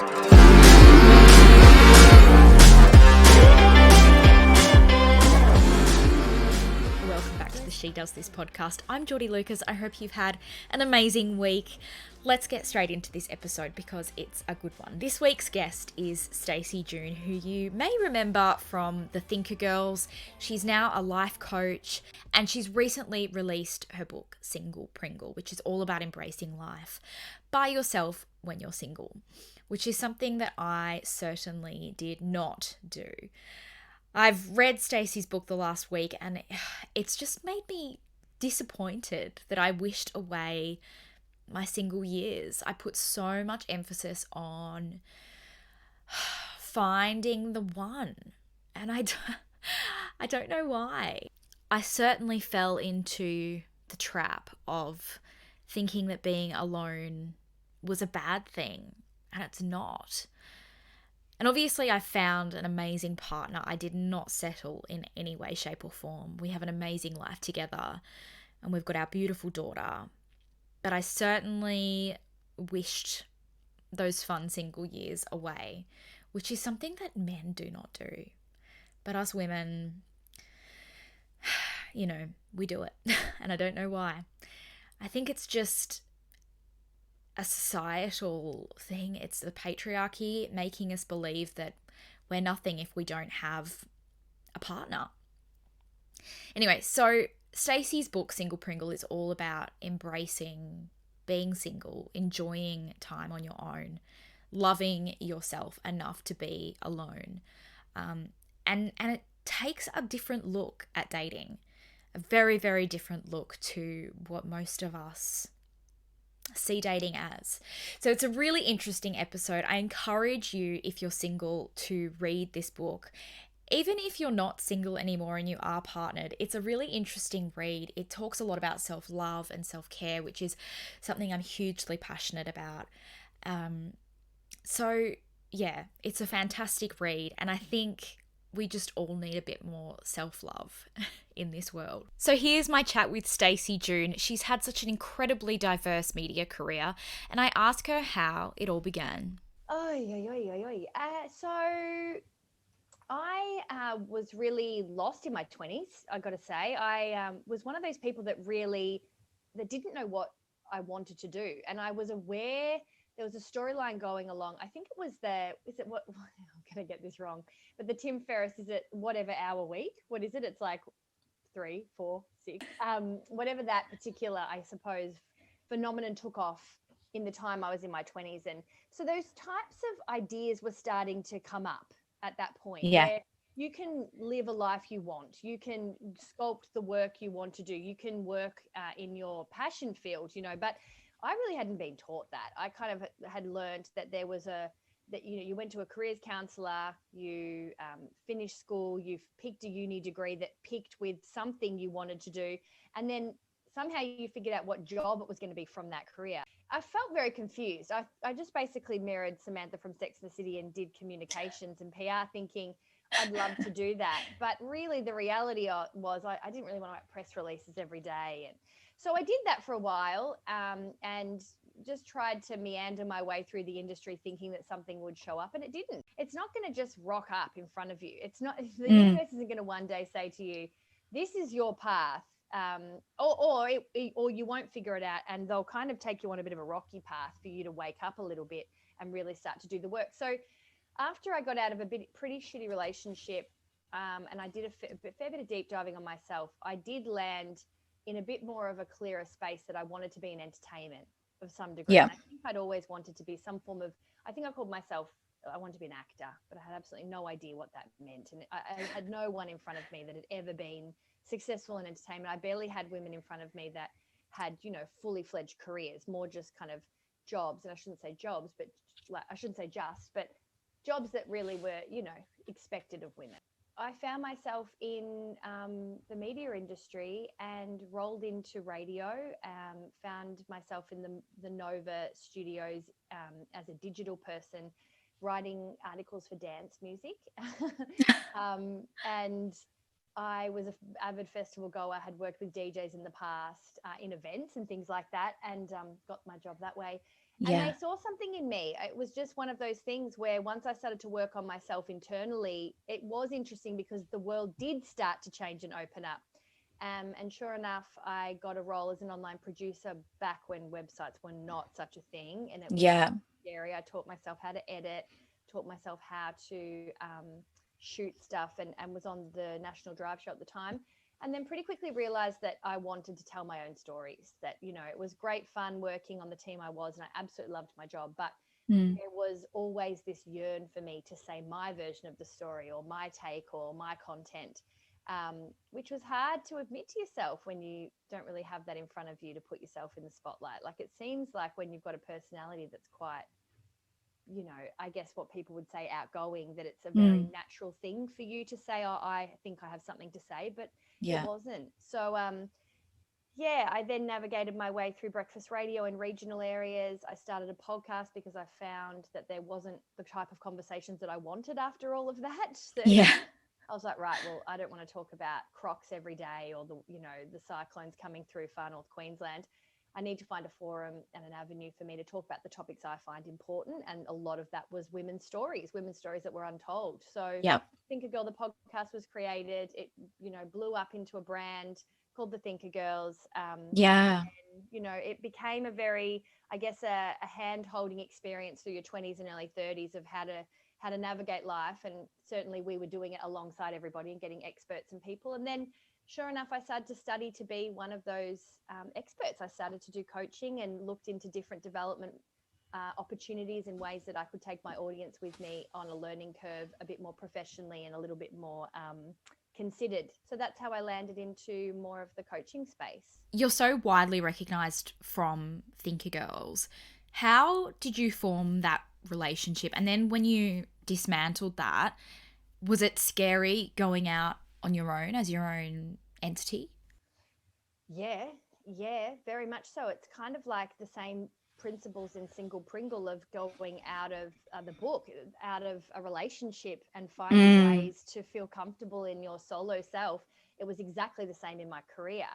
Welcome back to the She Does This podcast. I'm Jordy Lucas. I hope you've had an amazing week. Let's get straight into this episode because it's a good one. This week's guest is Stacey June, who you may remember from the ThinkerGirls. She's now a life coach and she's recently released her book, Pringle, which is all about embracing life by yourself when you're single, which is something that I certainly did not do. I've read Stacey's book the last week and it's just made me disappointed that I wished away my single years. I put so much emphasis on finding the one, and I don't know why. I certainly fell into the trap of thinking that being alone was a bad thing, and it's not. And obviously I found an amazing partner. I did not settle in any way, shape or form. We have an amazing life together and we've got our beautiful daughter. But I certainly wished those fun single years away, which is something that men do not do. But us women, we do it. And I don't know why. I think it's just a societal thing. It's the patriarchy making us believe that we're nothing if we don't have a partner. Anyway, so Stacey's book, Pringle, is all about embracing being single, enjoying time on your own, loving yourself enough to be alone. And it takes a different look at dating, a very, very different look to what most of us see dating as. So it's a really interesting episode. I encourage you, if you're single, to read this book. Even if you're not single anymore and you are partnered, it's a really interesting read. It talks a lot about self-love and self-care, which is something I'm hugely passionate about. So yeah, it's a fantastic read. And I think we just all need a bit more self-love in this world. So here's my chat with Stacey June. She's had such an incredibly diverse media career, and I asked her how it all began. So I was really lost in my 20s, I got to say. I was one of those people that didn't know what I wanted to do. And I was aware there was a storyline going along. I think it was I'm going to get this wrong, but the Tim Ferriss, is it whatever hour week? What is it? It's like 3, 4, 6, whatever that particular, I suppose, phenomenon took off in the time I was in my 20s. And so those types of ideas were starting to come up at that point, where you can live a life you want, you can sculpt the work you want to do, you can work in your passion field, but I really hadn't been taught that. I kind of had learned that there was you went to a careers counselor, you finished school, you've picked a uni degree that picked with something you wanted to do, and then somehow you figured out what job it was going to be from that career. I felt very confused. I just basically mirrored Samantha from Sex and the City and did communications and PR, thinking I'd love to do that. But really the reality was I didn't really want to write press releases every day. And so I did that for a while and just tried to meander my way through the industry thinking that something would show up, and it didn't. It's not going to just rock up in front of you. It's not, the universe isn't going to one day say to you, this is your path. Or you won't figure it out, and they'll kind of take you on a bit of a rocky path for you to wake up a little bit and really start to do the work. So after I got out of a pretty shitty relationship, and I did a fair bit of deep diving on myself, I did land in a bit more of a clearer space that I wanted to be in entertainment of some degree. Yeah. And I think I'd always wanted to be some form of, I think I called myself, I wanted to be an actor, but I had absolutely no idea what that meant. And I had no one in front of me that had ever been successful in entertainment. I barely had women in front of me that had, fully fledged careers, more just kind of jobs. And I shouldn't say jobs, but but jobs that really were, expected of women. I found myself in the media industry and rolled into radio, found myself in the Nova studios as a digital person, writing articles for dance music. And I was an avid festival goer, had worked with DJs in the past in events and things like that, and got my job that way. And they Yeah. saw something in me. It was just one of those things where once I started to work on myself internally, it was interesting because the world did start to change and open up. And sure enough, I got a role as an online producer back when websites were not such a thing. And it was Yeah. scary. I taught myself how to edit, taught myself how to shoot stuff, and was on the National Drive Show at the time. And then pretty quickly realized that I wanted to tell my own stories, that, it was great fun working on the team I was, and I absolutely loved my job. But Mm. there was always this yearn for me to say my version of the story or my take or my content, which was hard to admit to yourself when you don't really have that in front of you to put yourself in the spotlight. Like, it seems like when you've got a personality that's quite, I guess what people would say outgoing, that it's a very Mm. natural thing for you to say, oh, I think I have something to say, but it Yeah. wasn't. So, yeah, I then navigated my way through breakfast radio in regional areas. I started a podcast because I found that there wasn't the type of conversations that I wanted after all of that. So Yeah. I was like, right, well, I don't want to talk about crocs every day or the cyclones coming through far north Queensland. I need to find a forum and an avenue for me to talk about the topics I find important. And a lot of that was women's stories that were untold. So Yep. Think a Girl, the podcast was created. It, blew up into a brand called the ThinkerGirls. Yeah. It became a very, I guess, a hand-holding experience through your 20s and early 30s of how to navigate life. And certainly we were doing it alongside everybody and getting experts and people. And then sure enough, I started to study to be one of those experts. I started to do coaching and looked into different development opportunities and ways that I could take my audience with me on a learning curve a bit more professionally and a little bit more considered. So that's how I landed into more of the coaching space. You're so widely recognized from Thinker Girls. How did you form that relationship? And then when you dismantled that, was it scary going out on your own as your own entity? Yeah, yeah, very much so. It's kind of like the same principles in Single Pringle of going out of the book, out of a relationship and finding Mm. ways to feel comfortable in your solo self. It was exactly the same in my career.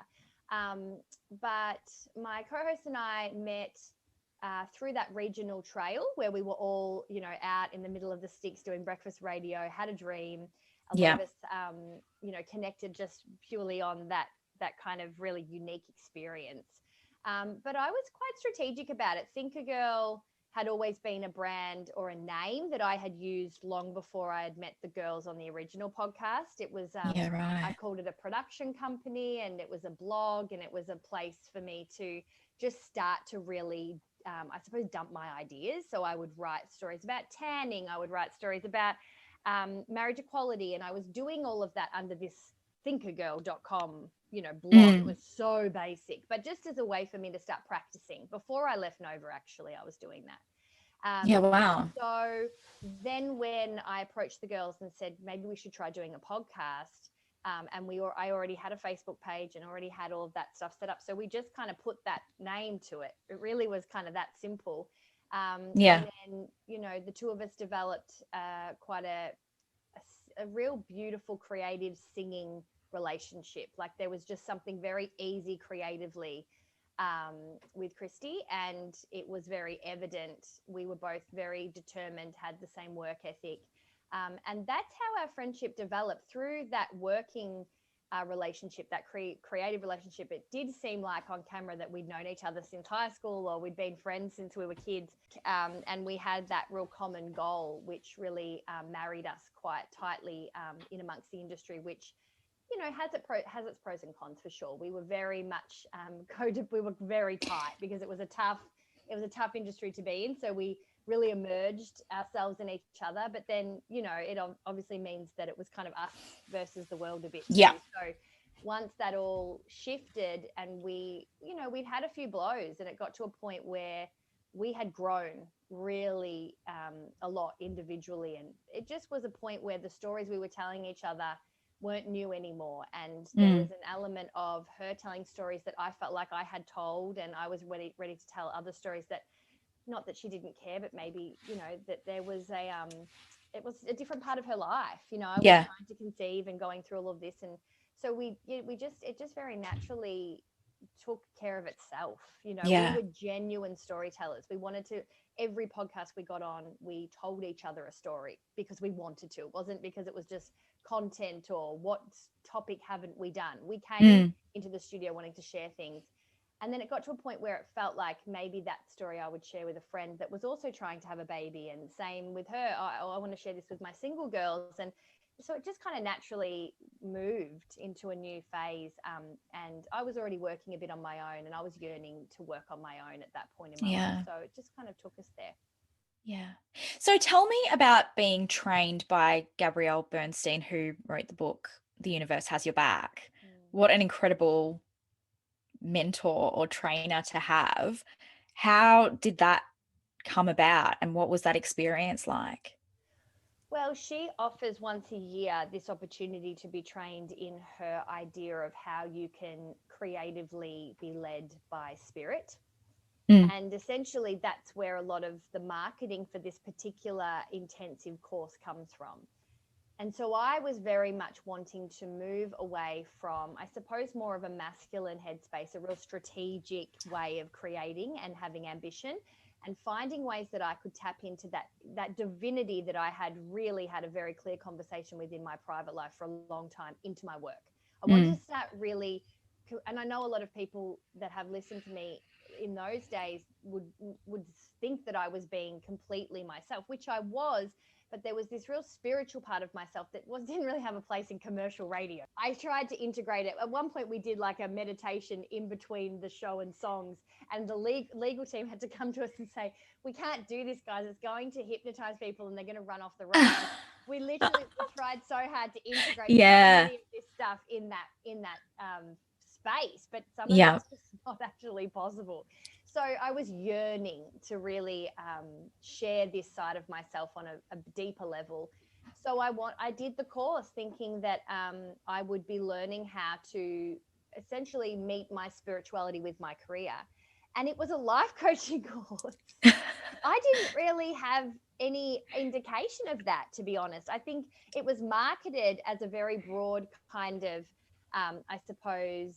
Um, but my co host and I met through that regional trail where we were all, out in the middle of the sticks doing breakfast radio, had a dream. A lot Yeah. of us, connected just purely on that kind of really unique experience. But I was quite strategic about it. Think a Girl had always been a brand or a name that I had used long before I had met the girls on the original podcast. It was, Yeah, I right. called it a production company, and it was a blog, and it was a place for me to just start to really, I suppose, dump my ideas. So I would write stories about tanning, I would write stories about marriage equality, and I was doing all of that under this thinkergirl.com blog. It Mm. was so basic, but just as a way for me to start practicing. Before I left Nova, actually, I was doing that. Yeah, wow. So then when I approached the girls and said, maybe we should try doing a podcast, and I already had a Facebook page and already had all of that stuff set up. So we just kind of put that name to it. It really was kind of that simple. Yeah. And then, the two of us developed quite a real beautiful, creative singing relationship. Like, there was just something very easy creatively with Christy, and it was very evident. We were both very determined, had the same work ethic. And that's how our friendship developed through that working relationship, that creative relationship. It did seem like on camera that we'd known each other since high school, or we'd been friends since we were kids. And we had that real common goal, which really married us quite tightly in amongst the industry, which has its pros and cons for sure. We were very much coded. We were very tight because it was a tough industry to be in. So we really emerged ourselves in each other. But then, it obviously means that it was kind of us versus the world a bit too. Yeah. So once that all shifted, and we'd had a few blows, and it got to a point where we had grown really a lot individually. And it just was a point where the stories we were telling each other weren't new anymore. And there was Mm. an element of her telling stories that I felt like I had told, and I was ready to tell other stories that not that she didn't care, but maybe, that there was it was a different part of her life. I was Yeah. trying to conceive and going through all of this. And so it just very naturally took care of itself. We Yeah. were genuine storytellers. We wanted to, every podcast we got on, we told each other a story because we wanted to. It wasn't because it was just content or what topic haven't we done. We came Mm. into the studio wanting to share things. And then it got to a point where it felt like maybe that story I would share with a friend that was also trying to have a baby. And same with her. I want to share this with my single girls. And so it just kind of naturally moved into a new phase. And I was already working a bit on my own, and I was yearning to work on my own at that point in my life. Yeah. So it just kind of took us there. Yeah. So tell me about being trained by Gabrielle Bernstein, who wrote the book, The Universe Has Your Back. Mm. What an incredible mentor or trainer to have. How did that come about, and what was that experience like? Well, she offers once a year this opportunity to be trained in her idea of how you can creatively be led by spirit. Mm. And essentially, that's where a lot of the marketing for this particular intensive course comes from. And so I was very much wanting to move away from, I suppose, more of a masculine headspace, a real strategic way of creating and having ambition, and finding ways that I could tap into that divinity that I had really had a very clear conversation with in my private life for a long time into my work. I wanted Mm. to start really, and I know a lot of people that have listened to me in those days would think that I was being completely myself, which I was, but there was this real spiritual part of myself that didn't really have a place in commercial radio. I tried to integrate it. At one point, we did like a meditation in between the show and songs, and the legal team had to come to us and say, "We can't do this, guys. It's going to hypnotize people, and they're going to run off the rails." And we tried so hard to integrate so Yeah. many of this stuff in that space, but some of Yeah. it's just not actually possible. So I was yearning to really share this side of myself on a deeper level. So I did the course thinking that I would be learning how to essentially meet my spirituality with my career. And it was a life coaching course. I didn't really have any indication of that, to be honest. I think it was marketed as a very broad kind of, I suppose,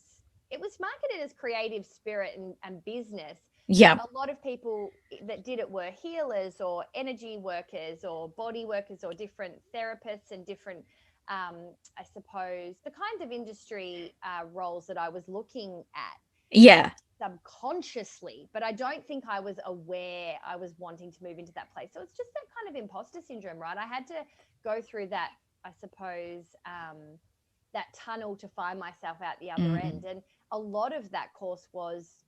it was marketed as creative spirit and business. But Yeah. a lot of people that did it were healers or energy workers or body workers or different therapists and different, I suppose, the kinds of industry roles that I was looking at. Yeah. Subconsciously, but I don't think I was aware I was wanting to move into that place. So it's just that kind of imposter syndrome, right? I had to go through that, I suppose, that tunnel to find myself out the other Mm. end. And a lot of that course was,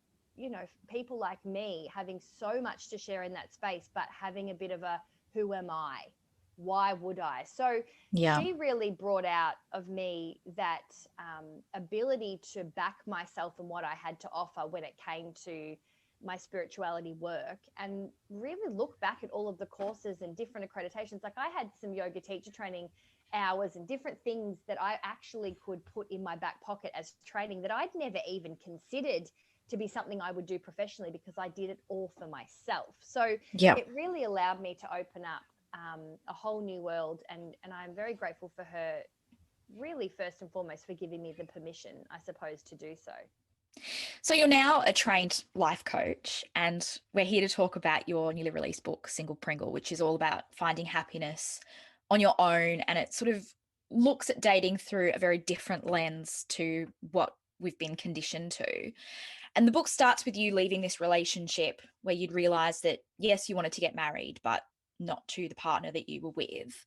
people like me having so much to share in that space, but having a bit of a who am I? Why would I? So Yeah. she really brought out of me that ability to back myself and what I had to offer when it came to my spirituality work, and really look back at all of the courses and different accreditations. Like I had some yoga teacher training hours and different things that I actually could put in my back pocket as training that I'd never even considered to be something I would do professionally, because I did it all for myself. So Yeah. it really allowed me to open up a whole new world. And I'm very grateful for her, really, first and foremost, for giving me the permission, I suppose, to do so. So you're now a trained life coach, and we're here to talk about your newly released book, Single Pringle, which is all about finding happiness on your own. And it sort of looks at dating through a very different lens to what we've been conditioned to. And the book starts with you leaving this relationship where you'd realized that, yes, you wanted to get married, but not to the partner that you were with.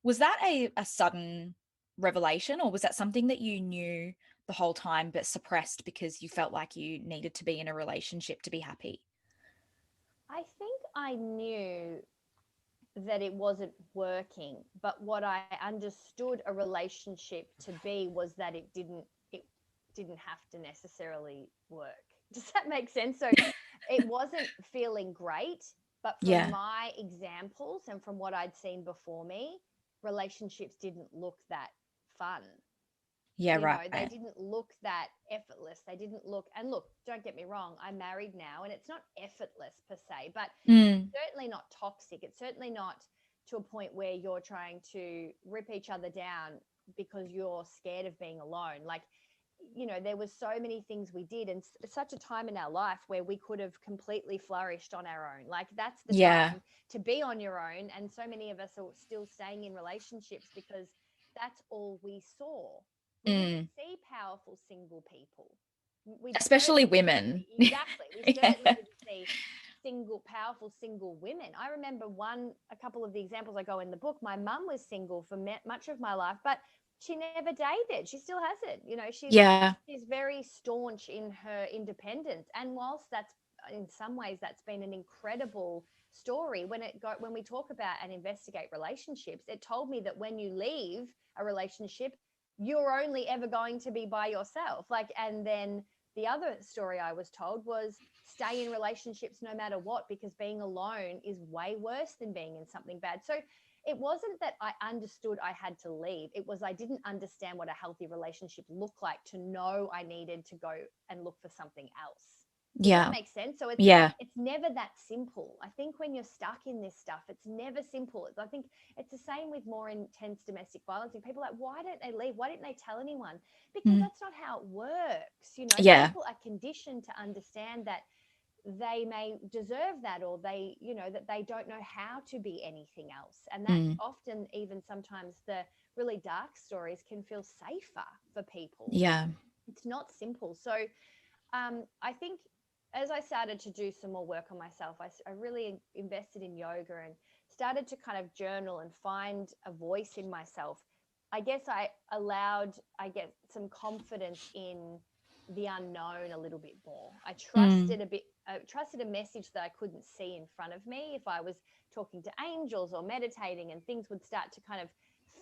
Was that a sudden revelation, or was that something that you knew the whole time but suppressed because you felt like you needed to be in a relationship to be happy? I think I knew that it wasn't working, but what I understood a relationship to be was that it didn't have to necessarily work. Does that make sense? So it wasn't feeling great, but from Yeah. my examples and from what I'd seen before me, relationships didn't look that fun. Yeah, They right. didn't look that effortless. They didn't look, and look, don't get me wrong, I'm married now and it's not effortless per se, but it's Mm. certainly not toxic. It's certainly not to a point where you're trying to rip each other down because you're scared of being alone. Like, there was so many things we did, and such a time in our life where we could have completely flourished on our own. Like, that's the Yeah. time to be on your own. And so many of us are still staying in relationships because that's all we saw. We didn't Mm. see powerful single people. We Especially certainly didn't women. see, exactly. We certainly Yeah. didn't see powerful single women. I remember a couple of the examples I go in the book. My mum was single for much of my life, but she never dated. She still hasn't. Yeah. She's very staunch in her independence. And whilst that's in some ways that's been an incredible story, when we talk about and investigate relationships, it told me that when you leave a relationship, you're only ever going to be by yourself. Like, and then the other story I was told was stay in relationships no matter what, because being alone is way worse than being in something bad. So it wasn't that I understood I had to leave. It was I didn't understand what a healthy relationship looked like to know I needed to go and look for something else. Does that Yeah. make sense? So Yeah. it's never that simple. I think when you're stuck in this stuff, it's never simple. I think it's the same with more intense domestic violence. And people are like, why don't they leave? Why didn't they tell anyone? Because Mm. that's not how it works. Yeah. People are conditioned to understand that they may deserve that, or that they don't know how to be anything else. And that Mm. often, even sometimes, the really dark stories can feel safer for people. Yeah. It's not simple. So I think as I started to do some more work on myself, I really invested in yoga and started to kind of journal and find a voice in myself. I guess I get some confidence in the unknown a little bit more. Mm. I trusted a message that I couldn't see in front of me. If I was talking to angels or meditating, and things would start to kind of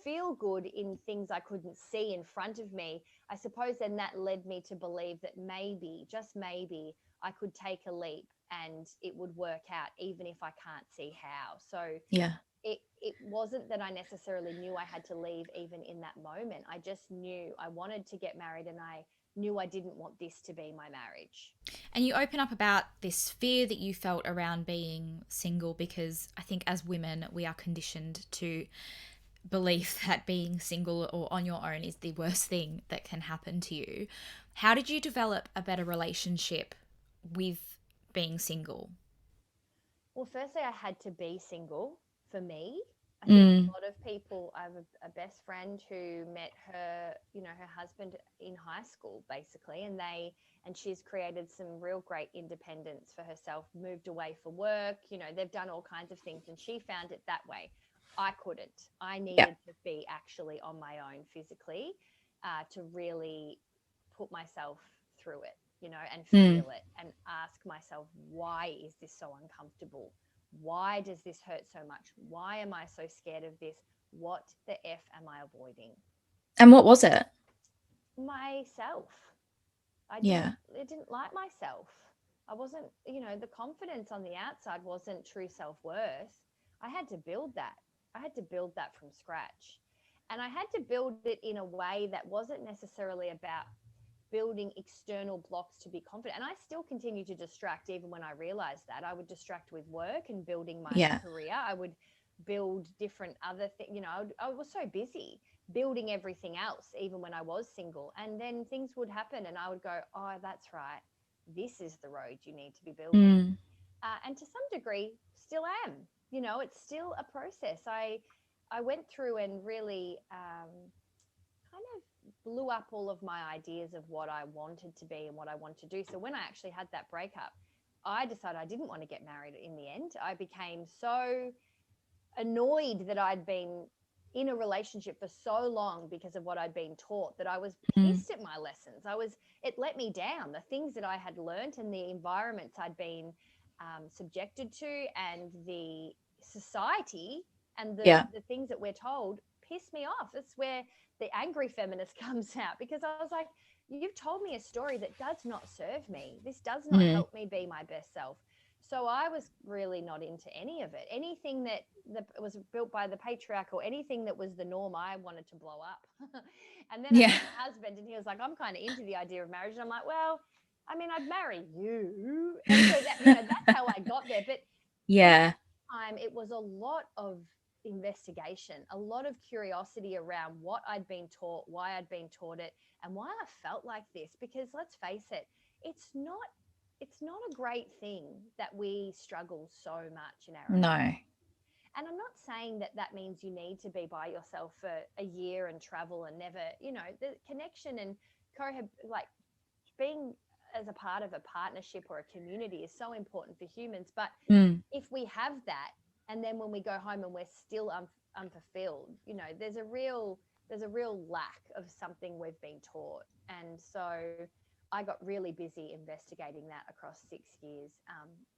feel good in things I couldn't see in front of me, I suppose then that led me to believe that maybe, just maybe, I could take a leap and it would work out, even if I can't see how. So Yeah. it wasn't that I necessarily knew I had to leave even in that moment. I just knew I wanted to get married, and I knew I didn't want this to be my marriage. And you open up about this fear that you felt around being single because I think as women, we are conditioned to believe that being single or on your own is the worst thing that can happen to you. How did you develop a better relationship with being single? Well, firstly, I had to be single for me. I think a Mm. lot of people, I have a best friend who met her husband in high school, basically, and she's created some real great independence for herself, moved away for work, they've done all kinds of things, and she found it that way. I couldn't. I Yeah. needed to be actually on my own physically, to really put myself through it, and Mm. feel it and ask myself, why is this so uncomfortable? Why does this hurt so much? Why am I so scared of this? What the F am I avoiding? And what was it? Myself. Yeah. I didn't like myself. I wasn't, the confidence on the outside wasn't true self-worth. I had to build that. I had to build that from scratch. And I had to build it in a way that wasn't necessarily about building external blocks to be confident. And I still continue to distract even when I realized that. I would distract with work and building my Yeah. career. I would build different other things. I was so busy building everything else, even when I was single. And then things would happen and I would go, oh, that's right. This is the road you need to be building. Mm. And to some degree, still am. It's still a process. I went through and really kind of blew up all of my ideas of what I wanted to be and what I wanted to do. So when I actually had that breakup, I decided I didn't want to get married in the end. I became so annoyed that I'd been in a relationship for so long because of what I'd been taught, that I was Mm. pissed at my lessons. It let me down. The things that I had learned and the environments I'd been subjected to, and the society and Yeah. the things that we're told piss me off. That's where the angry feminist comes out, because I was like, you've told me a story that does not serve me. This does not Mm. help me be my best self. So I was really not into any of it. Anything that was built by the patriarch or anything that was the norm, I wanted to blow up. And then I Yeah. met my husband, and he was like, I'm kind of into the idea of marriage. And I'm like, well, I mean, I'd marry you. And so that, that's how I got there. But in Yeah. that time, it was a lot of investigation, a lot of curiosity around what I'd been taught, why I'd been taught it, and why I felt like this. Because let's face it, it's not it's not a great thing that we struggle so much in our own No. life. And I'm not saying that that means you need to be by yourself for a year and travel and never, the connection and like being as a part of a partnership or a community is so important for humans. But Mm. if we have that, and then when we go home and we're still unfulfilled, there's a real lack of something we've been taught. And so I got really busy investigating that across 6 years,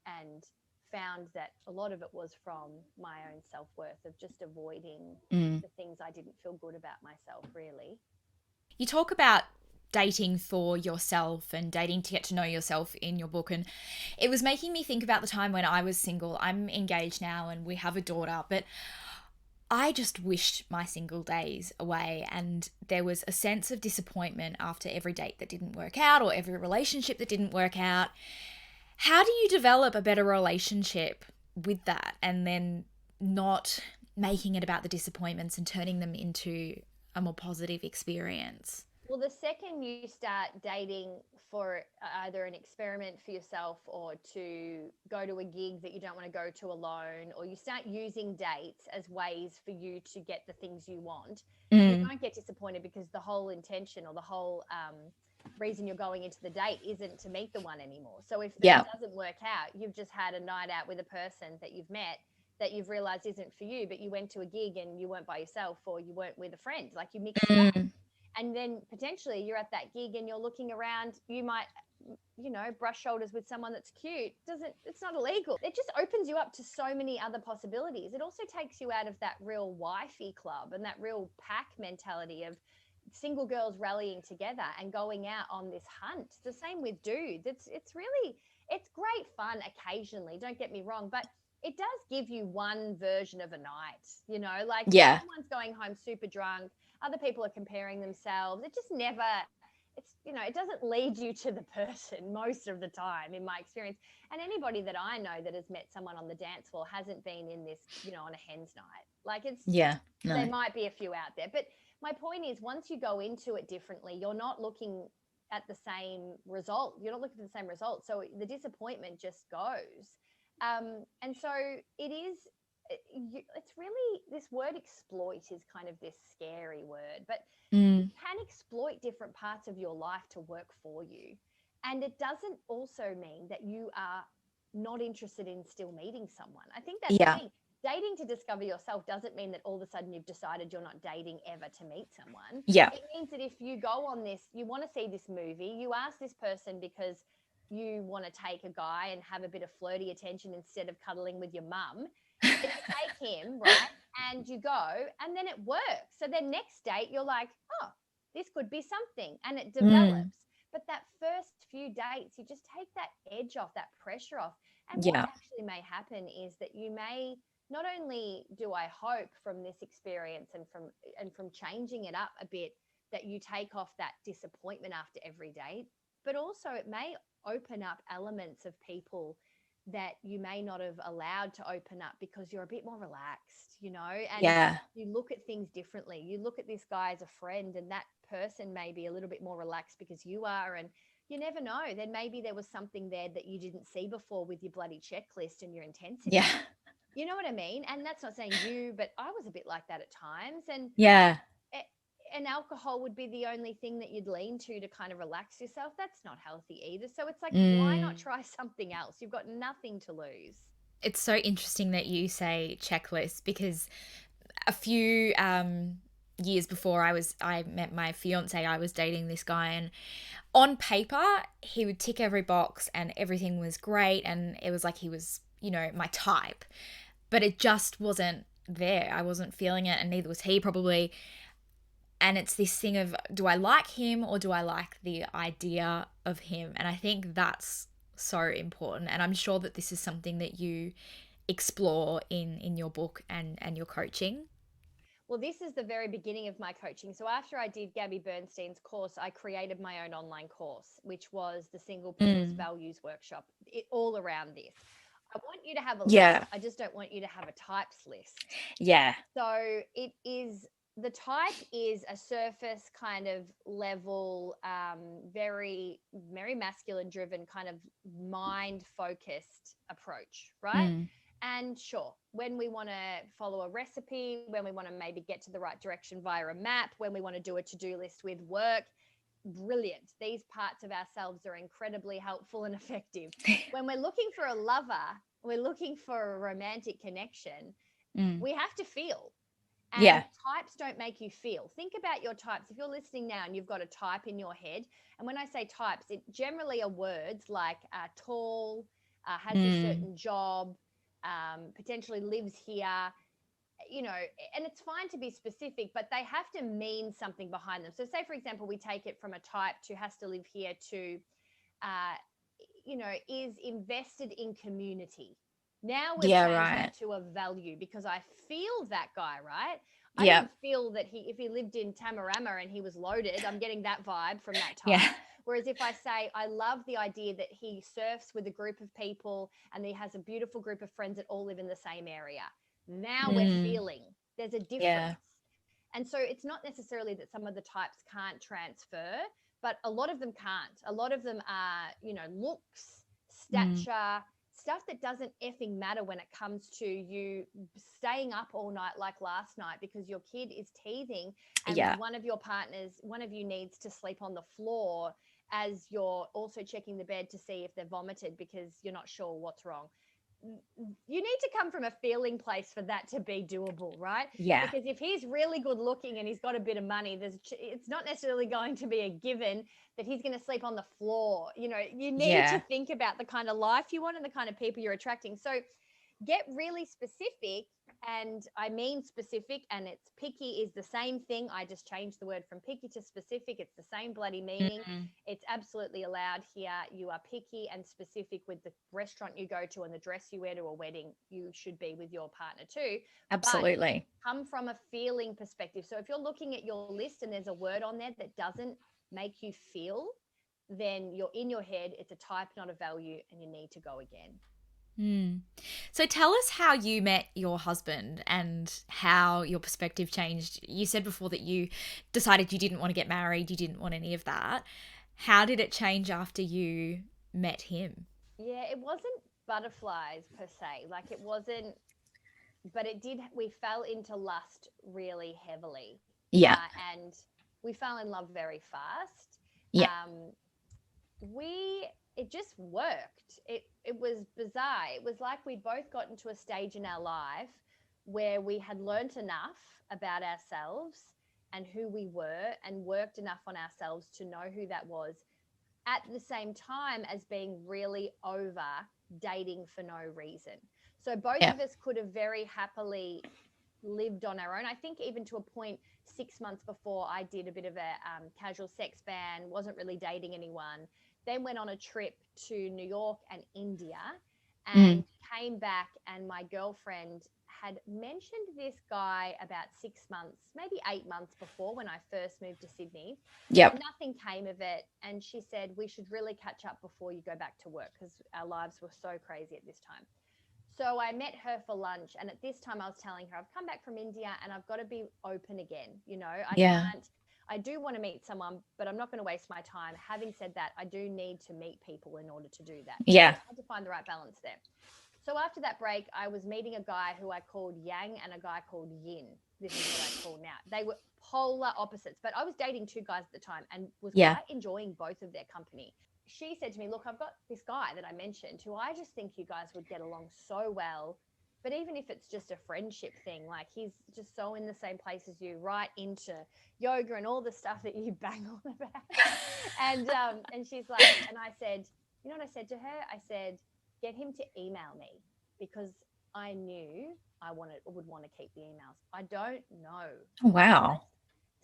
and found that a lot of it was from my own self-worth of just avoiding Mm. the things I didn't feel good about myself, really. You talk about dating for yourself and dating to get to know yourself in your book, and it was making me think about the time when I was single. I'm engaged now and we have a daughter, but I just wished my single days away, and there was a sense of disappointment after every date that didn't work out or every relationship that didn't work out. How do you develop a better relationship with that and then not making it about the disappointments and turning them into a more positive experience? Well, the second you start dating for either an experiment for yourself or to go to a gig that you don't want to go to alone, or you start using dates as ways for you to get the things you want, you Mm. won't get disappointed, because the whole intention or the whole reason you're going into the date isn't to meet the one anymore. So if it Yeah. doesn't work out, you've just had a night out with a person that you've met that you've realized isn't for you, but you went to a gig and you weren't by yourself, or you weren't with a friend, like you mixed it up. Mm. And then potentially you're at that gig and you're looking around, you might brush shoulders with someone that's cute. Doesn't It's not illegal. It just opens you up to so many other possibilities. It also takes you out of that real wifey club and that real pack mentality of single girls rallying together and going out on this hunt. It's the same with dudes. It's great fun occasionally, don't get me wrong, but it does give you one version of a night. Like Yeah. someone's going home super drunk, other people are comparing themselves. It just never, it doesn't lead you to the person most of the time, in my experience. And anybody that I know that has met someone on the dance floor hasn't been in this, on a hen's night. Like Yeah. there No. might be a few out there, but my point is, once you go into it differently, you're not looking at the same result. You're not looking for the same result. So the disappointment just goes. And so it is, it's really, this word exploit is kind of this scary word, but you Mm. can exploit different parts of your life to work for you. And it doesn't also mean that you are not interested in still meeting someone. I think that's the Yeah. thing. Dating to discover yourself doesn't mean that all of a sudden you've decided you're not dating ever to meet someone. Yeah. It means that if you go on this, you want to see this movie, you ask this person because you want to take a guy and have a bit of flirty attention instead of cuddling with your mum. Then you take him, right? And you go, and then it works. So then next date, you're like, oh, this could be something. And it Mm. develops. But that first few dates, you just take that edge off, that pressure off. And what Yeah. actually may happen is that you may, not only do I hope from this experience and from changing it up a bit, that you take off that disappointment after every date, but also it may open up elements of people that you may not have allowed to open up because you're a bit more relaxed, and Yeah. you look at things differently. You look at this guy as a friend, and that person may be a little bit more relaxed because you are. And you never know. Then maybe there was something there that you didn't see before with your bloody checklist and your intensity. Yeah. You know what I mean? And that's not saying you, but I was a bit like that at times. Yeah. And alcohol would be the only thing that you'd lean to kind of relax yourself. That's not healthy either. So it's like, why not Mm. try something else? You've got nothing to lose. It's so interesting that you say checklist, because a few years before I met my fiance, I was dating this guy, and on paper he would tick every box and everything was great, and it was like he was, my type, but it just wasn't there. I wasn't feeling it, and neither was he probably. And it's this thing of, do I like him or do I like the idea of him? And I think that's so important. And I'm sure that this is something that you explore in your book and your coaching. Well, this is the very beginning of my coaching. So after I did Gabby Bernstein's course, I created my own online course, which was the Single Purpose Mm. Values Workshop, all around this. I want you to have a list. Yeah. I just don't want you to have a types list. Yeah. So it is, the type is a surface kind of level, very masculine driven kind of mind focused approach, right? Mm. And sure, when we want to follow a recipe, when we want to maybe get to the right direction via a map, when we want to do a to-do list with work, brilliant. These parts of ourselves are incredibly helpful and effective. When we're looking for a lover, we're looking for a romantic connection, Mm. we have to feel. And Yeah. types don't make you feel. Think about your types. If you're listening now and you've got a type in your head, and when I say types, it generally are words like tall, has this Mm. certain job, potentially lives here, you know, and it's fine to be specific, but they have to mean something behind them. So, say, for example, we take it from a type to has to live here to, uh, is invested in community. Now we've Yeah, changed right. that to a value because I feel that guy, right? I Yeah. don't feel that if he lived in Tamarama and he was loaded, I'm getting that vibe from that Yeah. type. Whereas if I say, I love the idea that he surfs with a group of people and he has a beautiful group of friends that all live in the same area, now we're Mm. feeling there's a difference. Yeah. And so it's not necessarily that some of the types can't transfer, but a lot of them can't. A lot of them are, looks, Mm. stature, stuff that doesn't effing matter when it comes to you staying up all night like last night because your kid is teething and Yeah. one of you needs to sleep on the floor as you're also checking the bed to see if they're vomited because you're not sure what's wrong. You need to come from a feeling place for that to be doable, right? Yeah. Because if he's really good looking and he's got a bit of money, it's not necessarily going to be a given that he's going to sleep on the floor. You need to Yeah. think about the kind of life you want and the kind of people you're attracting. So get really specific, and I mean specific, and it's picky is the same thing. I just changed the word from picky to specific. It's the same bloody meaning. Mm. It's absolutely allowed here. You are picky and specific with the restaurant you go to and the dress you wear to a wedding. You should be with your partner too, but Absolutely. come from a feeling perspective. So if you're looking at your list and there's a word on there that doesn't make you feel, then you're in your head. It's a type, not a value, and you need to go again. Mm. So tell us how you met your husband and how your perspective changed. You said before that you decided you didn't want to get married, you didn't want any of that. How did it change after you met him? Yeah, it wasn't butterflies per se. Like it wasn't, but it did. We fell into lust really heavily, Yeah. and we fell in love very fast. Yeah. Um, we it just worked. It was bizarre. It was like we'd both gotten to a stage in our life where we had learnt enough about ourselves and who we were and worked enough on ourselves to know who that was at the same time as being really over dating for no reason. So both Yeah. of us could have very happily lived on our own. I think even to a point, 6 months before I did a bit of a casual sex ban, wasn't really dating anyone, then went on a trip to New York and India Mm. and came back, and my girlfriend had mentioned this guy about 6 months, maybe 8 months before when I first moved to Sydney. Yep. Nothing came of it. And she said, we should really catch up before you go back to work because our lives were so crazy at this time. So I met her for lunch. And at this time, I was telling her, I've come back from India and I've got to be open again. Yeah. I do want to meet someone, but I'm not going to waste my time. Having said that, I do need to meet people in order to do that. So Yeah. I had to find the right balance there. So after that break, I was meeting a guy who I called Yang and a guy called Yin. This is what I call now. They were polar opposites, but I was dating two guys at the time and was Yeah. quite enjoying both of their company. She said to me, look, I've got this guy that I mentioned who I just think you guys would get along so well. But even if it's just a friendship thing, like he's just so in the same place as you, right into yoga and all the stuff that you bang on about. And she's like, and I said, you know what I said to her? I said, get him to email me because I knew would want to keep the emails. I don't know why. Wow.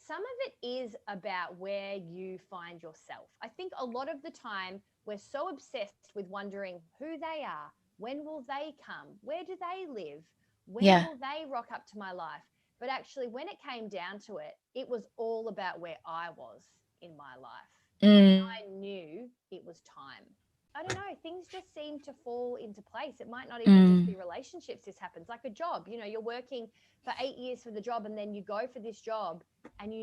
Some of it is about where you find yourself. I think a lot of the time we're so obsessed with wondering who they are, when will they come, where do they live, when Yeah. will they rock up to my life? But actually, when it came down to it, it was all about where I was in my life. And Mm. I knew it was time. I don't know, things just seem to fall into place. It might not even just Mm. be relationships. This happens like a job. You know, you're working for 8 years for the job, and then you go for this job and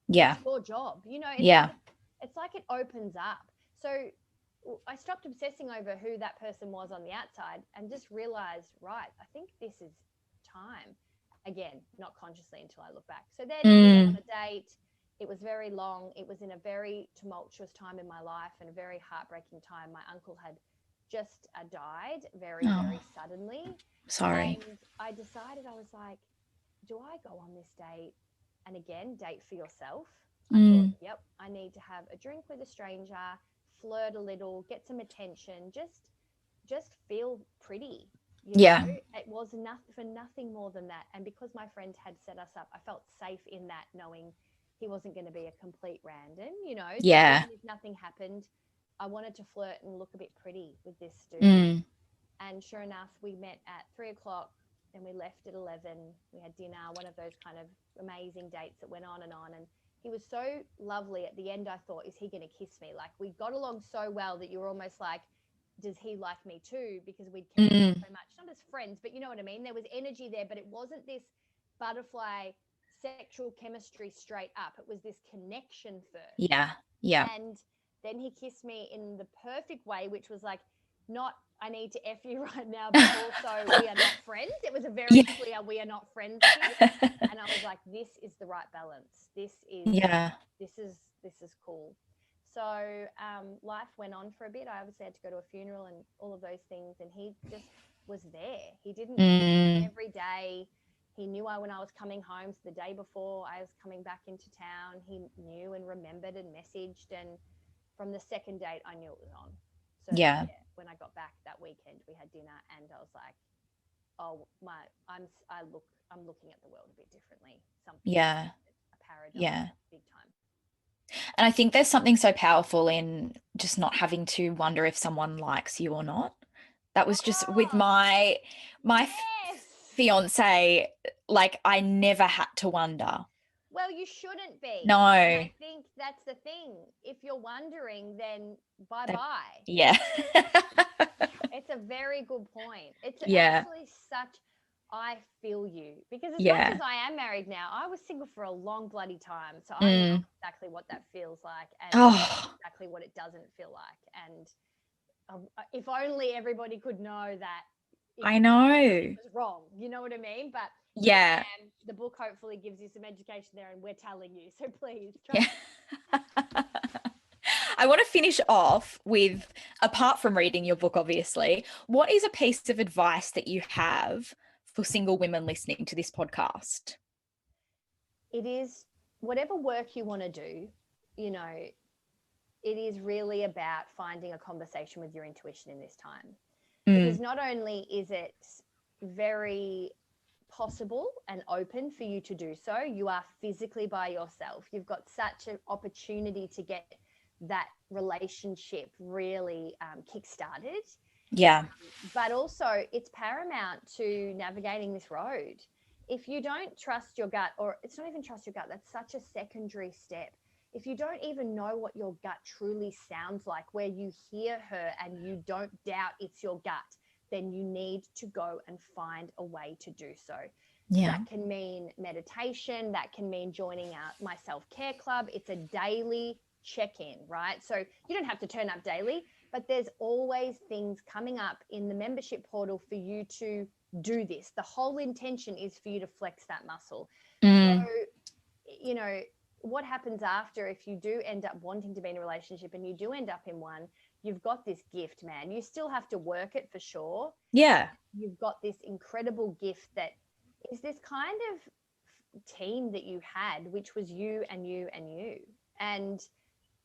Yeah. it's your job. You know, Yeah. it's like it opens up. So I stopped obsessing over who that person was on the outside and just realized, right, I think this is time. Again, not consciously until I look back. So then we went on Mm. a date. It was very long. It was in a very tumultuous time in my life and a very heartbreaking time. My uncle had just died very, Oh, very suddenly. sorry. And I decided, I was like, do I go on this date and again date for yourself? I thought, Mm. yep, I need to have a drink with a stranger, flirt a little, get some attention, just feel pretty. You know, Yeah. it was nothing for nothing more than that. And because my friend had set us up, I felt safe in that, knowing he wasn't going to be a complete random, you know. So Yeah. even if nothing happened, I wanted to flirt and look a bit pretty with this dude. Mm. And sure enough, we met at 3 o'clock and we left at 11. We had dinner, one of those kind of amazing dates that went on and on. And he was so lovely. At the end, I thought, is he going to kiss me? Like, we got along so well that you were almost like, does he like me too? Because we'd connected Mm. so much, not as friends, but you know what I mean? There was energy there, but it wasn't this butterfly sexual chemistry straight up. It was this connection first. Yeah. Yeah. And then he kissed me in the perfect way, which was like, not I need to F you right now, but also we are not friends. It was a very Yeah. clear we are not friends kiss. And I was like, this is the right balance. Yeah. This is cool. So life went on for a bit. I obviously had to go to a funeral and all of those things. And he just was there. He didn't text me Mm. every day. He knew when I was coming home. So the day before I was coming back into town, he knew and remembered and messaged. And from the second date, I knew it was on. So Yeah. yeah, when I got back that weekend, we had dinner, and I was like, "Oh my, I'm looking at the world a bit differently. Something Yeah. shifted, a paradigm, Yeah. big time." And I think there's something so powerful in just not having to wonder if someone likes you or not. That was just with Oh my yes. fiance, like I never had to wonder. Well, you shouldn't be, and No. I think that's the thing. If you're wondering, then bye That, bye. yeah. It's a very good point. It's Yeah. actually such, I feel you, because as much Yeah. as I am married now, I was single for a long bloody time. So I know Mm. exactly what that feels like, and I know Oh, exactly what it doesn't feel like. And if only everybody could know that it, I it know. was wrong. You know what I mean? But here Yeah. I am. The book hopefully gives you some education there, and we're telling you. So please trust. Yeah. I want to finish off with, apart from reading your book, obviously, what is a piece of advice that you have for single women listening to this podcast? It is whatever work you want to do, you know, it is really about finding a conversation with your intuition in this time. Because Mm. not only is it very possible and open for you to do so, you are physically by yourself. You've got such an opportunity to get that relationship really kick-started. Yeah. But also, it's paramount to navigating this road. If you don't trust your gut, or it's not even trust your gut, that's such a secondary step. If you don't even know what your gut truly sounds like, where you hear her and you don't doubt it's your gut, then you need to go and find a way to do so. Yeah. That can mean meditation, that can mean joining my self-care club. It's a daily check-in, right? So you don't have to turn up daily, but there's always things coming up in the membership portal for you to do this. The whole intention is for you to flex that muscle. Mm. So, you know, what happens after, if you do end up wanting to be in a relationship and you do end up in one, you've got this gift, man. You still have to work it for sure. Yeah. You've got this incredible gift that is this kind of team that you had, which was you and you and you. And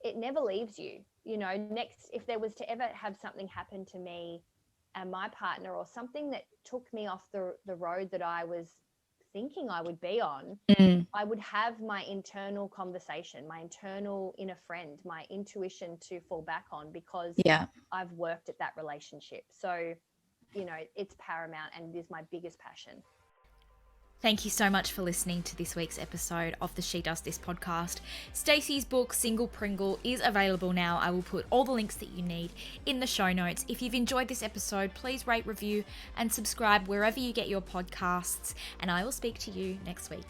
it never leaves you. You know, next, if there was to ever have something happen to me and my partner, or something that took me off the road that I was thinking I would be on, Mm. I would have my internal conversation, my internal inner friend, my intuition to fall back on, because Yeah. I've worked at that relationship. So, it's paramount and it is my biggest passion. Thank you so much for listening to this week's episode of the She Does This podcast. Stacey's book, Single Pringle, is available now. I will put all the links that you need in the show notes. If you've enjoyed this episode, please rate, review, and subscribe wherever you get your podcasts. And I will speak to you next week.